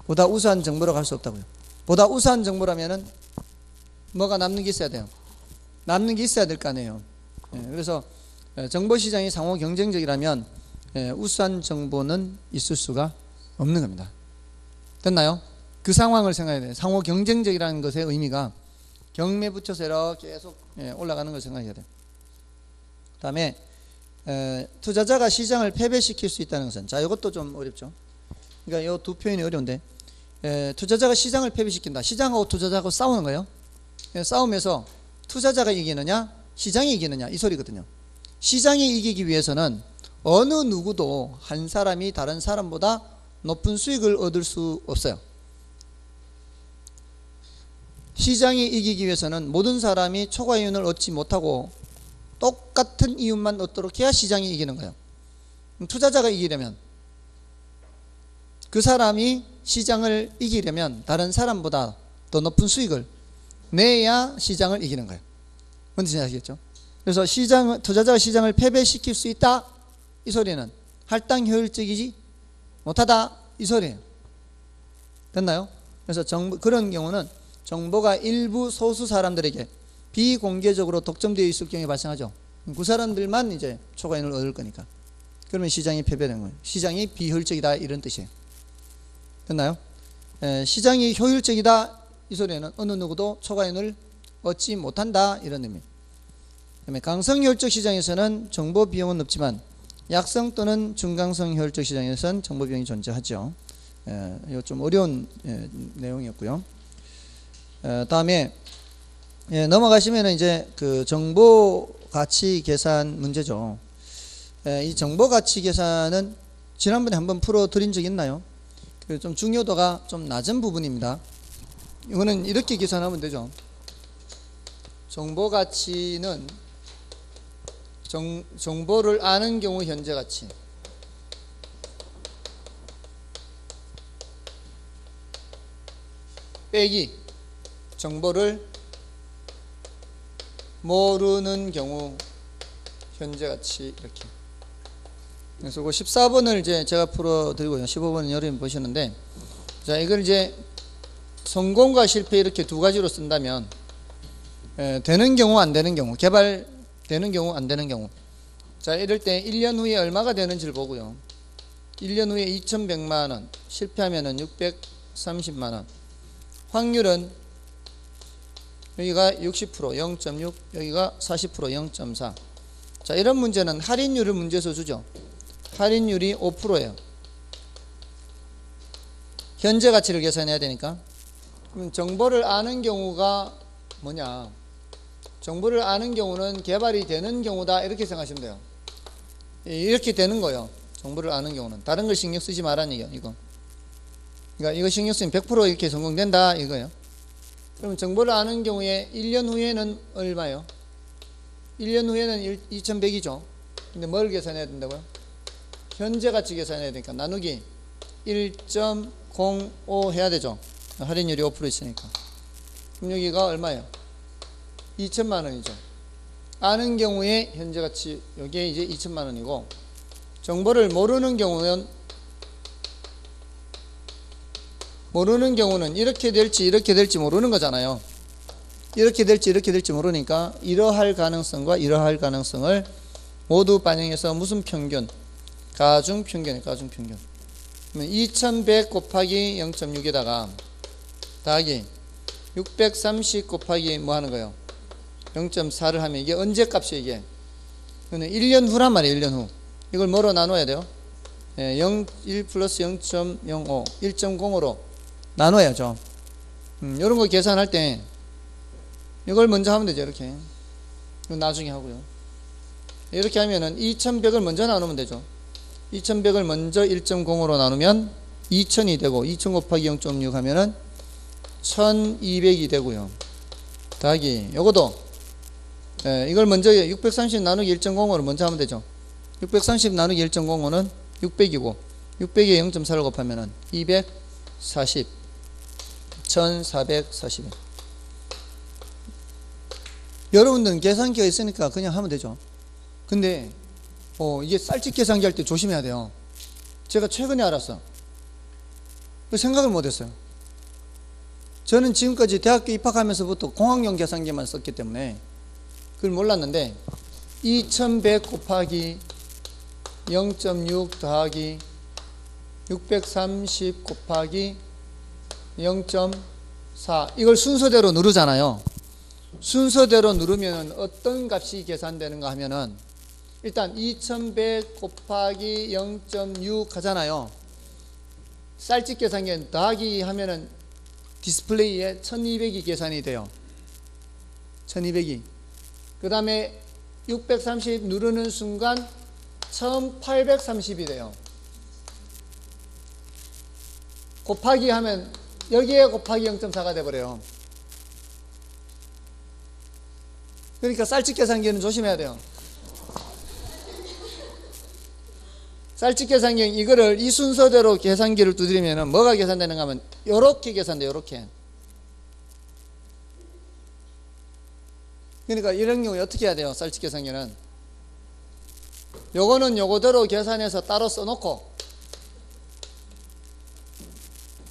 보다 우수한 정보로 갈 수 없다고요. 보다 우수한 정보라면은 뭐가 남는 게 있어야 돼요. 남는 게 있어야 될 거 아니에요. 그래서 정보시장이 상호 경쟁적이라면 우수한 정보는 있을 수가 없는 겁니다. 됐나요? 그 상황을 생각해야 돼요. 상호 경쟁적이라는 것의 의미가 경매 붙여서 이렇게 계속 올라가는 걸 생각해야 돼요. 그 다음에 투자자가 시장을 패배시킬 수 있다는 것은, 자, 이것도 좀 어렵죠. 그러니까 이 두 표현이 어려운데, 투자자가 시장을 패배시킨다. 시장하고 투자자하고 싸우는 거예요. 싸우면서 투자자가 이기느냐 시장이 이기느냐 이 소리거든요. 시장이 이기기 위해서는 어느 누구도 한 사람이 다른 사람보다 높은 수익을 얻을 수 없어요. 시장이 이기기 위해서는 모든 사람이 초과이윤을 얻지 못하고 똑같은 이윤만 얻도록 해야 시장이 이기는 거예요. 투자자가 이기려면, 그 사람이 시장을 이기려면 다른 사람보다 더 높은 수익을 내야 시장을 이기는 거예요. 뭔지 아시겠죠? 그래서 투자자가 시장을 패배시킬 수 있다 이 소리는 할당 효율적이지 못하다 이 소리예요. 됐나요? 그래서 그런 경우는 정보가 일부 소수 사람들에게 비공개적으로 독점되어 있을 경우에 발생하죠. 그 사람들만 이제 초과이윤을 얻을 거니까. 그러면 시장이 패배되는 거예요. 시장이 비효율적이다 이런 뜻이에요. 됐나요? 시장이 효율적이다 이 소리에는 어느 누구도 초과이윤을 얻지 못한다 이런 의미. 그다음에 강성 효율적 시장에서는 정보 비용은 없지만 약성 또는 중강성 효율적 시장에서는 정보 비용이 존재하죠. 이거 좀 어려운 내용이었고요. 다음에 넘어가시면 이제 그 정보 가치 계산 문제죠. 이 정보 가치 계산은 지난번에 한번 풀어 드린 적 있나요? 좀 중요도가 좀 낮은 부분입니다. 이거는 이렇게 계산하면 되죠. 정보 가치는 정보를 아는 경우 현재 가치 빼기 정보를 모르는 경우 현재 가치 이렇게. 그래서 그 14번을 이제 제가 풀어 드리고요. 15번은 여러분이 보시는데, 자, 이걸 이제 성공과 실패 이렇게 두 가지로 쓴다면 되는 경우 안 되는 경우, 개발되는 경우 안 되는 경우, 자, 이럴 때 1년 후에 얼마가 되는지를 보고요. 1년 후에 2100만원, 실패하면은 630만원. 확률은 여기가 60%, 0.6, 여기가 40%, 0.4. 자, 이런 문제는 할인율을 문제에서 주죠. 할인율이 5%예요. 현재 가치를 계산해야 되니까. 그럼 정보를 아는 경우가 뭐냐? 정보를 아는 경우는 개발이 되는 경우다, 이렇게 생각하시면 돼요. 이렇게 되는 거예요. 정보를 아는 경우는. 다른 걸 신경 쓰지 말라는 얘기예요. 이거. 그러니까 이거 신경 쓰면 100% 이렇게 성공된다, 이거예요. 그럼 정보를 아는 경우에 1년 후에는 얼마예요? 1년 후에는 2100이죠. 근데 뭘 계산해야 된다고요? 현재 가치 계산해야 되니까 나누기 1.05 해야 되죠. 할인율이 5% 있으니까. 그럼 여기가 얼마예요? 2천만원이죠. 아는 경우에 현재 가치, 여기에 이제 2천만원이고, 정보를 모르는 경우는 이렇게 될지 모르는 거잖아요. 이렇게 될지 모르니까 이러할 가능성과 이러할 가능성을 모두 반영해서 무슨 평균? 가중평균. 그러면 2100 곱하기 0.6에다가 더하기 630 곱하기 뭐 하는 거예요? 0.4를 하면 이게 언제 값이에요, 이게? 1년 후란 말이에요, 1년 후. 이걸 뭐로 나눠야 돼요? 1 플러스 0.05, 1.0으로 나눠야죠. 이런 거 계산할 때 이걸 먼저 하면 되죠, 이렇게. 이거 나중에 하고요. 이렇게 하면은 2100을 먼저 나누면 되죠. 2100을 먼저 1.0으로 나누면 2000이 되고, 2000 곱하기 0.6 하면은 1200이 되고요. 더하기 요것도 이걸 먼저 630 나누기 1.05로 먼저 하면 되죠. 630 나누기 1.05는 600이고, 600에 0.4를 곱하면은 240, 1440. 여러분들은 계산기가 있으니까 그냥 하면 되죠. 근데 이게 쌀집 계산기 할 때 조심해야 돼요. 제가 최근에 알았어. 생각을 못했어요. 저는 지금까지 대학교 입학하면서부터 공학용 계산기만 썼기 때문에 그걸 몰랐는데, 2100 곱하기 0.6 더하기 630 곱하기 0.4, 이걸 순서대로 누르잖아요. 순서대로 누르면 어떤 값이 계산되는가 하면은, 일단 2100 곱하기 0.6 하잖아요. 쌀집 계산기는 더하기 하면은 디스플레이에 1200이 계산이 돼요. 1200이. 그 다음에 630 누르는 순간 1830이 돼요. 곱하기 하면 여기에 곱하기 0.4가 돼버려요. 그러니까 쌀집 계산기는 조심해야 돼요. 쌀집 계산기, 이거를 이 순서대로 계산기를 두드리면 뭐가 계산되는가 하면 요렇게 계산돼요, 요렇게. 그러니까 이런 경우에 어떻게 해야 돼요, 쌀집 계산기는? 요거는 요거대로 계산해서 따로 써놓고,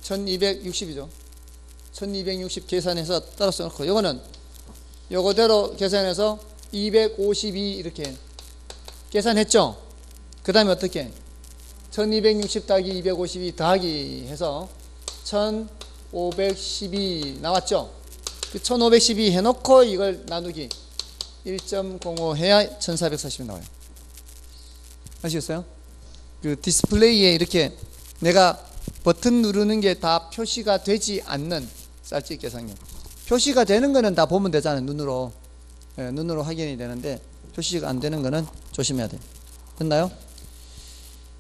1260이죠. 1260 계산해서 따로 써놓고, 요거는 요거대로 계산해서 252 이렇게 계산했죠. 그 다음에 어떻게? 1260 더하기 252 더하기 해서 1512 나왔죠. 그 1512 해놓고 이걸 나누기 1.05 해야 1440이 나와요. 아시겠어요? 그 디스플레이에 이렇게 내가 버튼 누르는 게 다 표시가 되지 않는 쌀집 계산기. 표시가 되는 거는 다 보면 되잖아요, 눈으로. 눈으로 확인이 되는데 표시가 안 되는 거는 조심해야 돼요. 됐나요?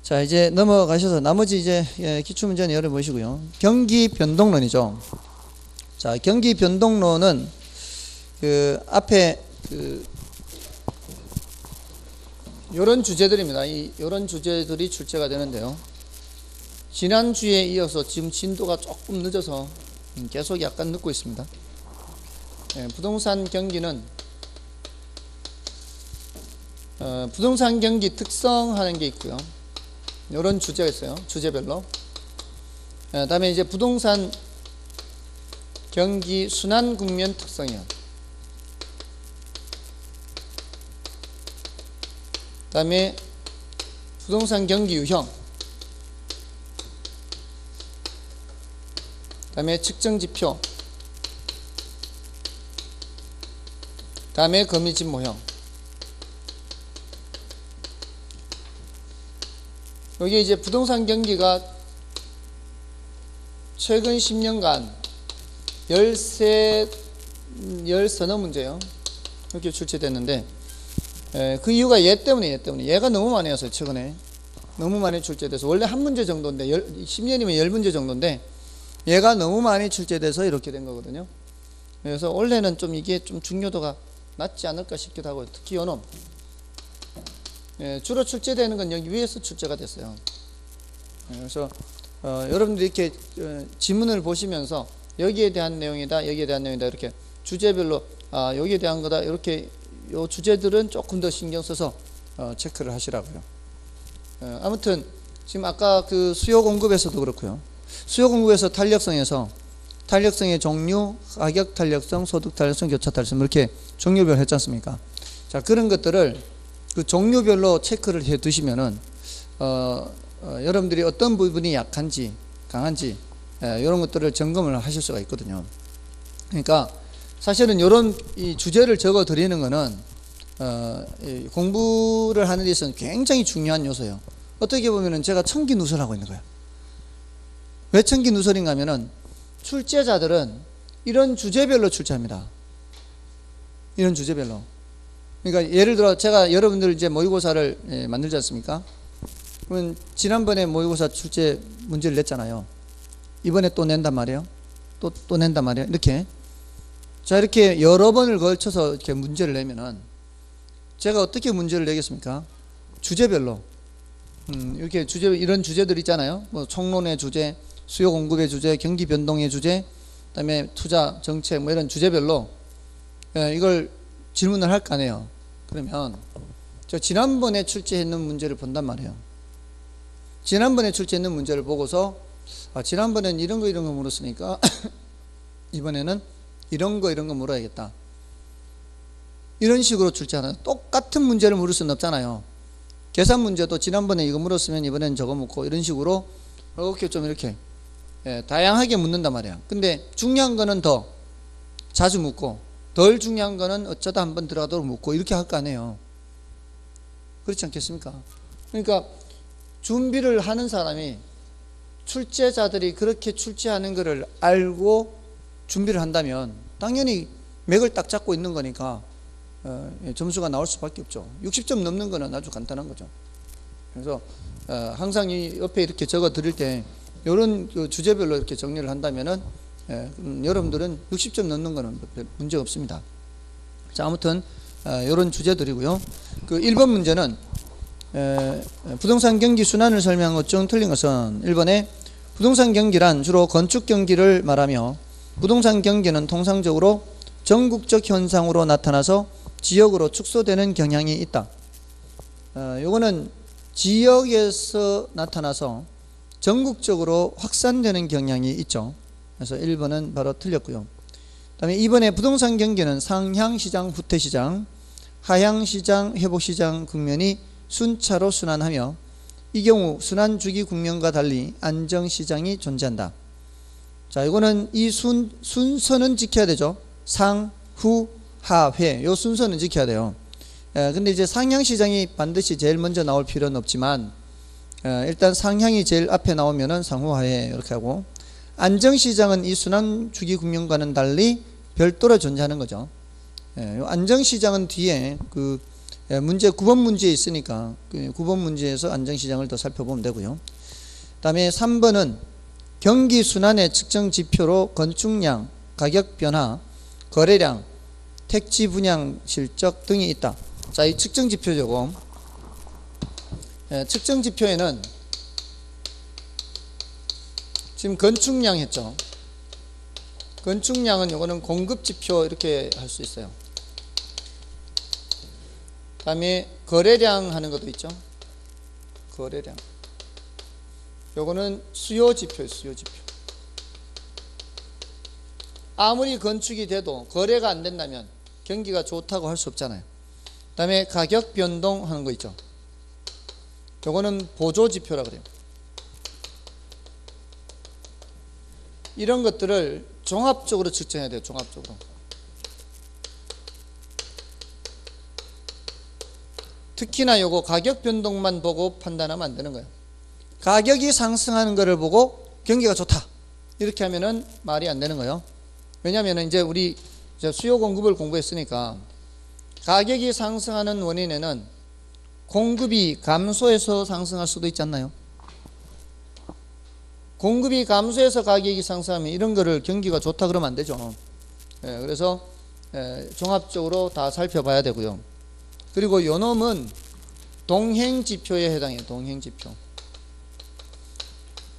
자, 이제 넘어가셔서 나머지 이제 기출문제는 열어보시고요. 경기 변동론이죠. 자, 경기 변동론은 그 앞에 요런 주제들입니다. 요런 주제들이 출제가 되는데요. 지난주에 이어서 지금 진도가 조금 늦어서 계속 약간 늦고 있습니다. 부동산 경기는 부동산 경기 특성하는 게 있고요. 이런 주제가 있어요. 주제별로. 다음에 이제 부동산 경기 순환 국면 특성이요. 그다음에 부동산 경기 유형, 그다음에 측정 지표, 그다음에 거미집 모형. 여기 이제 부동산 경기가 최근 10년간 13너 문제요. 이렇게 출제됐는데, 그 이유가 얘 때문에 얘가 너무 많이 왔어요. 최근에 너무 많이 출제돼서, 원래 한 문제 정도인데 10년이면 10문제 정도인데 얘가 너무 많이 출제돼서 이렇게 된 거거든요. 그래서 원래는 좀 이게 좀 중요도가 낮지 않을까 싶기도 하고, 특히 요놈 주로 출제되는 건 여기 위에서 출제가 됐어요. 그래서 여러분들이 이렇게 지문을 보시면서 여기에 대한 내용이다, 여기에 대한 내용이다, 이렇게 주제별로 여기에 대한 거다, 이렇게 요 주제들은 조금 더 신경 써서 체크를 하시라고요. 아무튼 지금 아까 그 수요 공급에서도 그렇고요. 수요 공급에서 탄력성의 종류, 가격 탄력성, 소득 탄력성, 교차 탄력성, 이렇게 종류별 했지 않습니까? 자, 그런 것들을 그 종류별로 체크를 해 두시면은 여러분들이 어떤 부분이 약한지 강한지 이런 것들을 점검을 하실 수가 있거든요. 그러니까 사실은 이런 이 주제를 적어 드리는 거는 공부를 하는 데 있어서는 굉장히 중요한 요소예요. 어떻게 보면은 제가 청기누설하고 있는 거예요. 왜 청기누설인가 하면은 출제자들은 이런 주제별로 출제합니다. 이런 주제별로. 그러니까 예를 들어 제가 여러분들 이제 모의고사를 만들지 않습니까? 그러면 지난번에 모의고사 출제 문제를 냈잖아요. 이번에 또 낸단 말이에요. 또 낸단 말이에요. 이렇게. 자, 이렇게 여러 번을 걸쳐서 이렇게 문제를 내면은 제가 어떻게 문제를 내겠습니까? 주제별로. 이렇게 이런 주제들 있잖아요. 뭐 총론의 주제, 수요 공급의 주제, 경기 변동의 주제, 그다음에 투자 정책, 뭐 이런 주제별로 이걸 질문을 할 거 아니에요. 그러면 저 지난번에 출제했는 문제를 본단 말이에요. 지난번에 출제했는 문제를 보고서 지난번엔 이런 거 물었으니까 이번에는 이런 거 물어야겠다. 이런 식으로 출제하는, 똑같은 문제를 물을 수는 없잖아요. 계산 문제도 지난번에 이거 물었으면 이번에는 저거 묻고, 이런 식으로 이렇게 좀 이렇게 다양하게 묻는단 말이야. 근데 중요한 거는 더 자주 묻고, 덜 중요한 거는 어쩌다 한번 들어가도록 묻고, 이렇게 할 거 아니에요. 그렇지 않겠습니까? 그러니까 준비를 하는 사람이, 출제자들이 그렇게 출제하는 거를 알고 준비를 한다면 당연히 맥을 딱 잡고 있는 거니까 점수가 나올 수밖에 없죠. 60점 넘는 거는 아주 간단한 거죠. 그래서 항상 이 옆에 이렇게 적어 드릴 때 이런 주제별로 이렇게 정리를 한다면은 여러분들은 60점 넘는 거는 문제 없습니다. 자, 아무튼 이런 주제들이고요. 그 1번 문제는 부동산 경기 순환을 설명한 것 중 틀린 것은 1번에 부동산 경기란 주로 건축 경기를 말하며, 부동산 경기는 통상적으로 전국적 현상으로 나타나서 지역으로 축소되는 경향이 있다. 요거는 지역에서 나타나서 전국적으로 확산되는 경향이 있죠. 그래서 1번은 바로 틀렸고요. 그 다음에 2번에 부동산 경기는 상향시장, 후퇴시장, 하향시장, 회복시장 국면이 순차로 순환하며, 이 경우 순환주기 국면과 달리 안정시장이 존재한다. 자, 이거는 이 순서는 지켜야 되죠. 상, 후, 하, 회. 요 순서는 지켜야 돼요. 근데 이제 상향시장이 반드시 제일 먼저 나올 필요는 없지만, 일단 상향이 제일 앞에 나오면은 상후, 하회 이렇게 하고, 안정시장은 이 순환주기 국면과는 달리 별도로 존재하는 거죠. 요 안정시장은 뒤에 그 문제 9번 문제에 있으니까 그 9번 문제에서 안정시장을 더 살펴보면 되고요. 그 다음에 3번은 경기 순환의 측정 지표로 건축량, 가격 변화, 거래량, 택지 분양 실적 등이 있다. 자, 이 측정 지표죠. 측정 지표에는 지금 건축량 했죠. 건축량은 요거는 공급 지표 이렇게 할 수 있어요. 그 다음에 거래량 하는 것도 있죠. 거래량. 요거는 수요 지표예요. 수요 지표. 아무리 건축이 돼도 거래가 안 된다면 경기가 좋다고 할 수 없잖아요. 그 다음에 가격 변동 하는 거 있죠. 요거는 보조지표라 그래요. 이런 것들을 종합적으로 측정해야 돼요. 종합적으로. 특히나 요거 가격 변동만 보고 판단하면 안 되는 거예요. 가격이 상승하는 거를 보고 경기가 좋다 이렇게 하면은 말이 안 되는 거예요. 왜냐하면 이제 우리 수요 공급을 공부했으니까 가격이 상승하는 원인에는 공급이 감소해서 상승할 수도 있지 않나요? 공급이 감소해서 가격이 상승하면 이런 거를 경기가 좋다 그러면 안 되죠. 그래서 종합적으로 다 살펴봐야 되고요. 그리고 요 놈은 동행지표에 해당해요. 동행지표.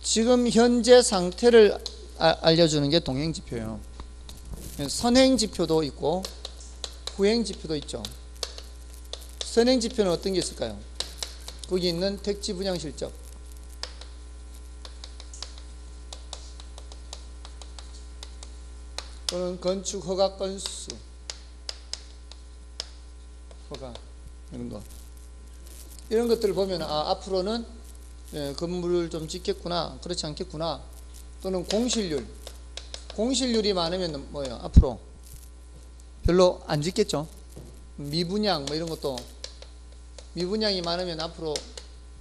지금 현재 상태를 알려주는 게 동행지표예요. 선행지표도 있고 후행지표도 있죠. 선행지표는 어떤 게 있을까요? 거기 있는 택지 분양 실적, 또는 건축 허가 건수, 허가 이런 거, 이런 것들을 보면 앞으로는 건물을 좀 짓겠구나, 그렇지 않겠구나. 또는 공실률이 많으면 뭐예요? 앞으로 별로 안 짓겠죠. 미분양 뭐 이런 것도 미분양이 많으면 앞으로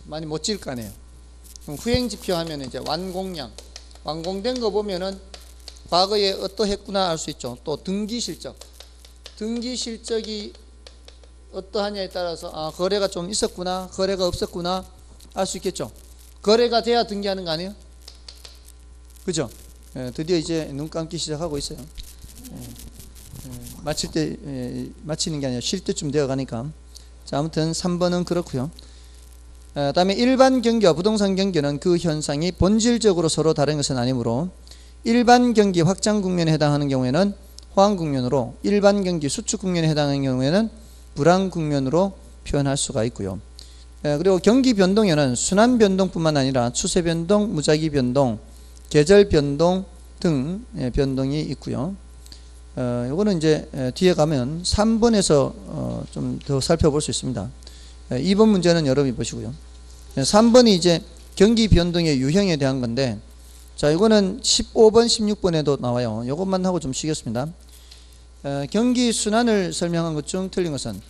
많이 못 지을 거 아니에요. 그럼 후행지표 하면 이제 완공량, 완공된 거 보면은 과거에 어떠했구나 알 수 있죠. 또 등기실적, 등기실적이 어떠하냐에 따라서 거래가 좀 있었구나, 거래가 없었구나 알 수 있겠죠. 거래가 돼야 등기하는 거 아니에요? 그죠? 드디어 이제 눈 감기 시작하고 있어요. 마칠 때 마치는 게 아니라 쉴 때쯤 되어 가니까. 자, 아무튼 3번은 그렇고요. 다음에 일반 경기와 부동산 경기는 그 현상이 본질적으로 서로 다른 것은 아니므로 일반 경기 확장 국면에 해당하는 경우에는 호황 국면으로, 일반 경기 수축 국면에 해당하는 경우에는 불황 국면으로 표현할 수가 있고요. 그리고 경기 변동에는 순환 변동뿐만 아니라 추세 변동, 무작위 변동, 계절 변동 등 변동이 있고요. 이거는 이제 뒤에 가면 3번에서 좀 더 살펴볼 수 있습니다. 2번 문제는 여러분이 보시고요. 3번이 이제 경기 변동의 유형에 대한 건데, 자, 이거는 15번, 16번에도 나와요. 이것만 하고 좀 쉬겠습니다. 경기 순환을 설명한 것 중 틀린 것은,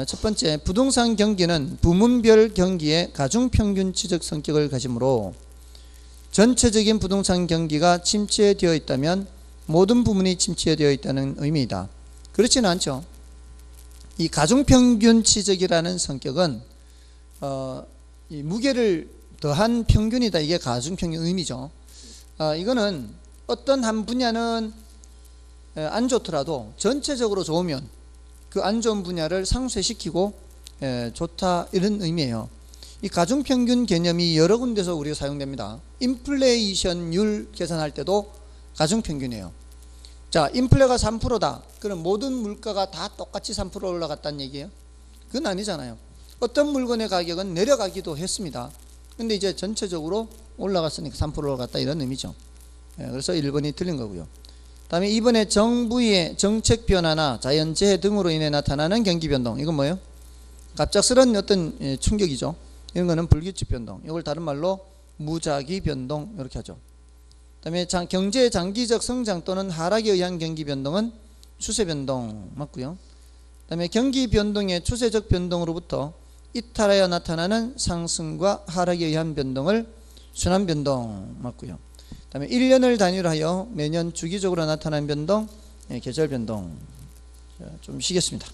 첫 번째, 부동산 경기는 부문별 경기의 가중평균치적 성격을 가지므로 전체적인 부동산 경기가 침체되어 있다면 모든 부문이 침체되어 있다는 의미이다. 그렇지는 않죠. 이 가중평균치적이라는 성격은 이 무게를 더한 평균이다. 이게 가중평균 의미죠. 이거는 어떤 한 분야는 안 좋더라도 전체적으로 좋으면 그 안 좋은 분야를 상쇄시키고 좋다, 이런 의미예요. 이 가중평균 개념이 여러 군데서 우리가 사용됩니다. 인플레이션율 계산할 때도 가중평균이에요. 자, 인플레가 3%다. 그럼 모든 물가가 다 똑같이 3% 올라갔다는 얘기예요? 그건 아니잖아요. 어떤 물건의 가격은 내려가기도 했습니다. 근데 이제 전체적으로 올라갔으니까 3% 올라갔다, 이런 의미죠. 그래서 1번이 틀린 거고요. 다음에 이번에 정부의 정책 변화나 자연재해 등으로 인해 나타나는 경기 변동, 이건 뭐예요? 갑작스런 어떤 충격이죠. 이런 거는 불규칙 변동, 이걸 다른 말로 무작위 변동 이렇게 하죠. 다음에 경제의 장기적 성장 또는 하락에 의한 경기 변동은 추세 변동 맞고요. 다음에 경기 변동의 추세적 변동으로부터 이탈하여 나타나는 상승과 하락에 의한 변동을 순환 변동 맞고요. 다음에 1년을 단위로 하여 매년 주기적으로 나타나는 변동, 계절 변동. 좀 쉬겠습니다.